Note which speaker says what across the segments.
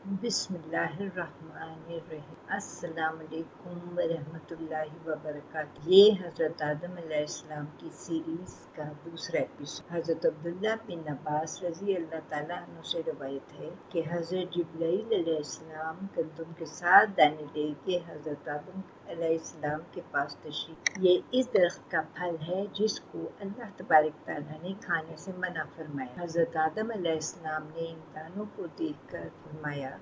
Speaker 1: بسم اللہ الرحمن الرحیم۔ السلام علیکم ورحمۃ اللہ وبرکاتہ۔ یہ حضرت آدم علیہ السلام کی سیریز کا دوسرا ایپیسوڈ۔ حضرت عبداللہ بن عباس رضی اللہ تعالیٰ عنہ سے روایت ہے کہ حضرت جبرائیل علیہ السلام گندم کے ساتھ دانے لے کے حضرت آدم علیہ السلام کے پاس تشریف۔ یہ اس درخت کا پھل ہے جس کو اللہ تبارک تعالیٰ نے کھانے سے منع فرمایا۔ حضرت آدم علیہ السلام نے ان دانوں کو دیکھ کر فرمایا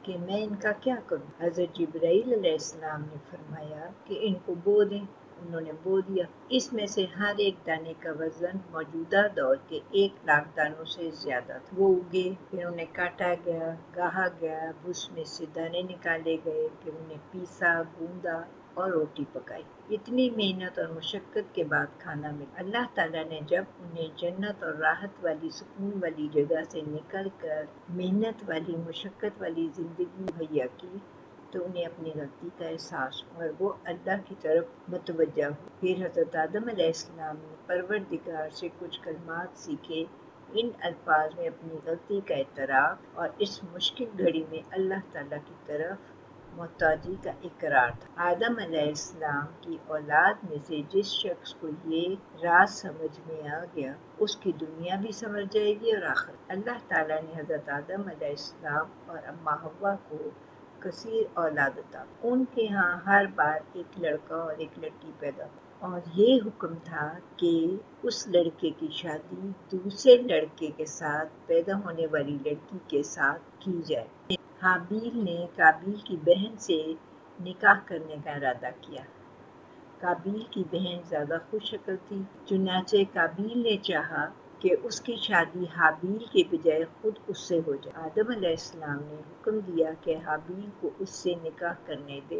Speaker 1: کہ میں ان کا کیا کروں؟ حضرت جبرائیل علیہ السلام نے فرمایا کہ ان کو بو دیں۔ انہوں نے بو دیا۔ اس میں سے ہر ایک دانے کا وزن موجودہ دور کے 1,00,000 دانوں سے زیادہ تھا۔ وہ اگے، پھر انہیں کاٹا گیا، گاہا گیا، اس میں سے دانے نکالے گئے، پھر انہیں پیسا، گوندا اور روٹی پکائی۔ اتنی محنت اور مشقت کے بعد کھانا ملا۔ اللہ تعالیٰ نے جب انہیں جنت اور راحت والی سکون والی جگہ سے نکل کر محنت والی مشقت والی زندگی مہیا کی تو انہیں اپنی غلطی کا احساس ہوا اور وہ اللہ کی طرف متوجہ ہوئے۔ پھر حضرت آدم علیہ السلام نے پروردگار سے کچھ کلمات سیکھے۔ ان الفاظ میں اپنی غلطی کا اعتراف اور اس مشکل گھڑی میں اللہ تعالیٰ کی طرف محتاجی کا اقرار تھا۔ آدم علیہ السلام کی اولاد میں سے جس شخص کو یہ راز سمجھ میں آ گیا اس کی دنیا بھی سمجھ جائے گی اور آخرت۔ اللہ تعالیٰ نے حضرت آدم علیہ السلام اور اماں حوا کو کثیر اولاد عطا کی۔ ان کے ہاں ہر بار ایک لڑکا اور ایک لڑکی پیدا ہوئی اور یہ حکم تھا کہ اس لڑکے کی شادی دوسرے لڑکے کے ساتھ پیدا ہونے والی لڑکی کے ساتھ کی جائے۔ حابیل نے قابیل کی بہن سے نکاح کرنے کا ارادہ کیا۔ قابیل کی بہن زیادہ خوش شکل تھی، چنانچہ قابیل نے چاہا کہ اس کی شادی حابیل کے بجائے خود اس سے ہو جائے۔ آدم علیہ السلام نے حکم دیا کہ حابیل کو اس سے نکاح کرنے دے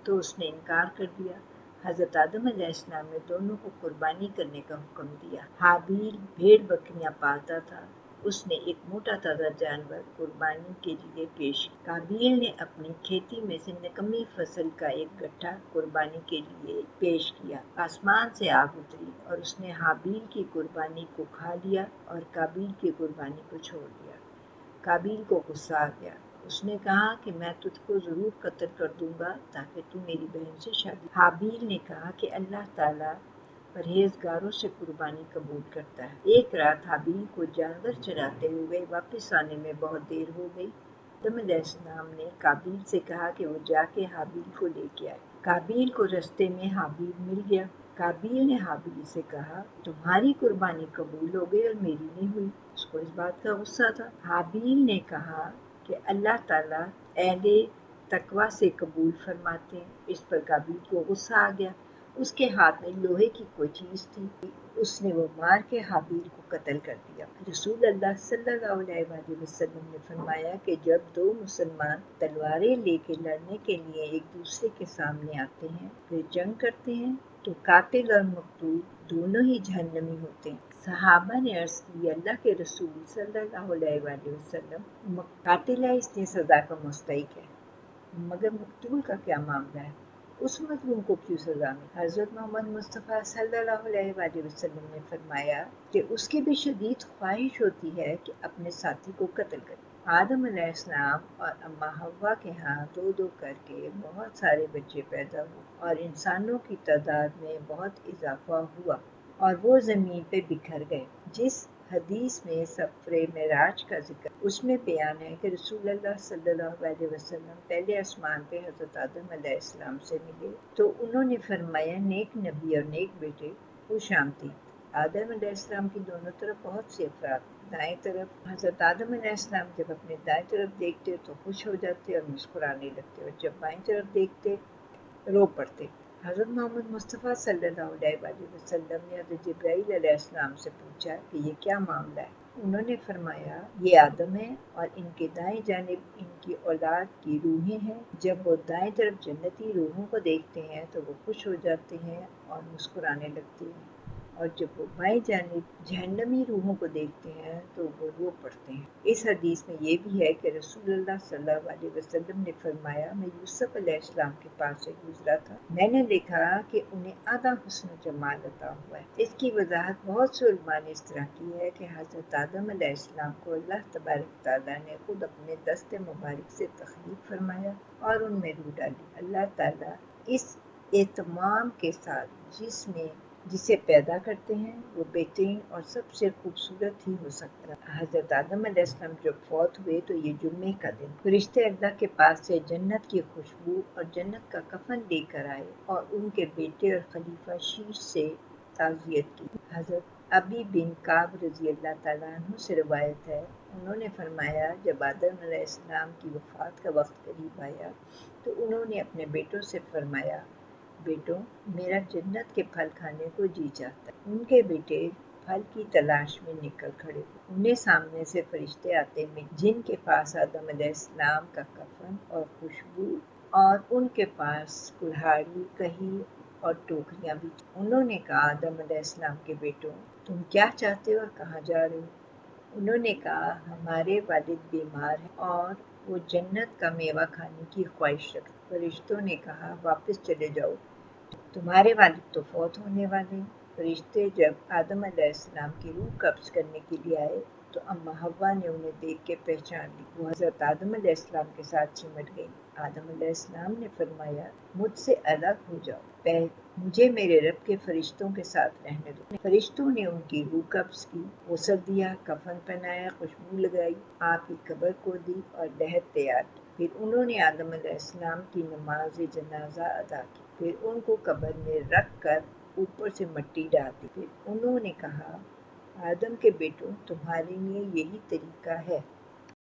Speaker 1: تو اس نے انکار کر دیا۔ حضرت آدم علیہ السلام نے دونوں کو قربانی کرنے کا حکم دیا۔ حابیل بھیڑ بکریاں پالتا تھا، اس نے ایک موٹا تازہ جانور قربانی کے لیے پیش کیا۔ قابیل نے اپنی کھیتی میں سے نکمی فصل کا ایک گٹھا قربانی کے لیے پیش کیا۔ آسمان سے آگ اتری اور اس نے حابیل کی قربانی کو کھا لیا اور قابیل کی قربانی کو چھوڑ دیا۔ قابیل کو غصہ آ گیا۔ اس نے کہا کہ میں تجھ کو ضرور قتل کر دوں گا تاکہ تو میری بہن سے شادی۔ حابیل نے کہا کہ اللہ تعالیٰ پرہیزگاروں سے قربانی قبول کرتا ہے۔ ایک رات حابیل کو جانور چراتے ہوئے واپس آنے میں بہت دیر ہو گئی۔ آدم علیہ السلام نے قابیل سے کہا کہ وہ جا کے حابیل کو لے کے آئے۔ قابیل کو رستے میں حابیل مل گیا۔ قابیل نے حابیل سے کہا تمہاری قربانی قبول ہو گئی اور میری نہیں ہوئی۔ اس کو اس بات کا غصہ تھا۔ حابیل نے کہا کہ اللہ تعالیٰ اہل تقویٰ سے قبول فرماتے ہیں۔ اس پر قابیل کو غصہ آ گیا۔ اس کے ہاتھ میں لوہے کی کوئی چیز تھی، اس نے وہ مار کے حابیل کو قتل کر دیا۔ رسول اللہ صلی اللہ علیہ وآلہ وسلم نے فرمایا کہ جب دو مسلمان تلواریں لے کے لڑنے کے لیے ایک دوسرے کے سامنے آتے ہیں پھر جنگ کرتے ہیں تو قاتل اور مقتول دونوں ہی جہنمی ہوتے ہیں۔ صحابہ نے عرض کی اللہ کے رسول صلی اللہ علیہ وآلہ وسلم قاتل ہے، اس لیے سزا کا مستحق ہے، مگر مقتول کا کیا معاملہ ہے؟ اس مظلوم کو کیوں سزا ملی؟ حضرت محمد مصطفیٰ صلی اللہ علیہ وآلہ وسلم نے فرمایا کہ اس کی بھی شدید خواہش ہوتی ہے کہ اپنے ساتھی کو قتل کرے۔ آدم علیہ السلام اور اماں حوا کے ہاں دو دو کر کے بہت سارے بچے پیدا ہوئے اور انسانوں کی تعداد میں بہت اضافہ ہوا اور وہ زمین پہ بکھر گئے۔ جس حدیث میں سفر معراج کا ذکر اس میں بیان ہے کہ رسول اللہ صلی اللہ علیہ وسلم پہلے آسمان پہ حضرت آدم علیہ السلام سے ملے تو انہوں نے فرمایا نیک نبی اور نیک بیٹے خوش آمدید۔ آدم علیہ السلام کی دونوں طرف بہت سے افراد، دائیں طرف حضرت آدم علیہ السلام جب اپنے دائیں طرف دیکھتے تو خوش ہو جاتے اور مسکرانے لگتے اور جب بائیں طرف دیکھتے رو پڑتے۔ حضرت محمد مصطفیٰ صلی اللہ علیہ وآلہ وسلم نے حضرت جبرائیل علیہ السلام سے پوچھا کہ یہ کیا معاملہ ہے؟ انہوں نے فرمایا یہ آدم ہے اور ان کے دائیں جانب ان کی اولاد کی روحیں ہیں، جب وہ دائیں طرف جنتی روحوں کو دیکھتے ہیں تو وہ خوش ہو جاتے ہیں اور مسکرانے لگتے ہیں اور جب وہ بائیں جانب جہنمی روحوں کو دیکھتے ہیں تو وہ رو پڑتے ہیں۔ اس حدیث میں یہ بھی ہے کہ رسول اللہ صلی اللہ علیہ وسلم نے فرمایا، میں یوسف علیہ السلام کے پاس سے گزرا تھا، میں نے دیکھا کہ انہیں آدھا حسن و جمال عطا ہوا ہے۔ اس کی وضاحت بہت سے علماء نے اس طرح کی ہے کہ حضرت آدم علیہ السلام کو اللہ تبارک تعالیٰ نے خود اپنے دست مبارک سے تخلیق فرمایا اور ان میں روح ڈالی۔ اللہ تعالیٰ اس اہتمام کے ساتھ جسے پیدا کرتے ہیں وہ بہترین اور سب سے خوبصورت ہی ہو سکتا ہے۔ حضرت آدم علیہ السلام جب فوت ہوئے تو یہ جمعے کا دن فرشتے اللہ کے پاس سے جنت کی خوشبو اور جنت کا کفن لے کر آئے اور ان کے بیٹے اور خلیفہ شیش سے تعزیت کی۔ حضرت ابی بن کعب رضی اللہ تعالیٰ عنہ سے روایت ہے، انہوں نے فرمایا جب آدم علیہ السلام کی وفات کا وقت قریب آیا تو انہوں نے اپنے بیٹوں سے فرمایا، بیٹوں میرا جنت کے پھل کھانے کو جی چاہتا ہے۔ ان کے بیٹے پھل کی تلاش میں نکل کھڑے ہوئے، انہیں سامنے سے فرشتے آتے ملے جن کے پاس آدم علیہ السلام کا کفن اور خوشبو اور ان کے پاس کلہاڑی، کہی اور ٹوکریاں بھی تھیں۔ انہوں نے کہا، آدم علیہ السلام کے بیٹوں تم کیا چاہتے ہو اور کہاں جا رہے ہو؟ انہوں نے کہا، ہمارے والد بیمار ہیں اور وہ جنت کا میوہ کھانے کی خواہش رکھتے۔ فرشتوں نے کہا، واپس چلے جاؤ، تمہارے والد تو فوت ہونے والے ہیں۔ فرشتے جب آدم علیہ السلام کی روح قبض کرنے کے لیے آئے تو اماں حوا نے انہیں دیکھ کے پہچان لی، وہ حضرت آدم علیہ السلام کے ساتھ چمٹ گئی۔ آدم علیہ السلام نے فرمایا، مجھ سے الگ ہو جاؤ، مجھے میرے رب کے فرشتوں کے ساتھ رہنے دو۔ فرشتوں نے ان کی روح قبض کی، غسل دیا، کفن پہنایا، خوشبو لگائی، آپ کی قبر کو دی اور لحد تیار کی۔ پھر انہوں نے آدم علیہ السلام کی نماز جنازہ ادا کی، پھر ان کو قبر میں رکھ کر اوپر سے مٹی ڈال دی۔ پھر انہوں نے کہا، آدم کے بیٹوں تمہارے لیے یہی طریقہ ہے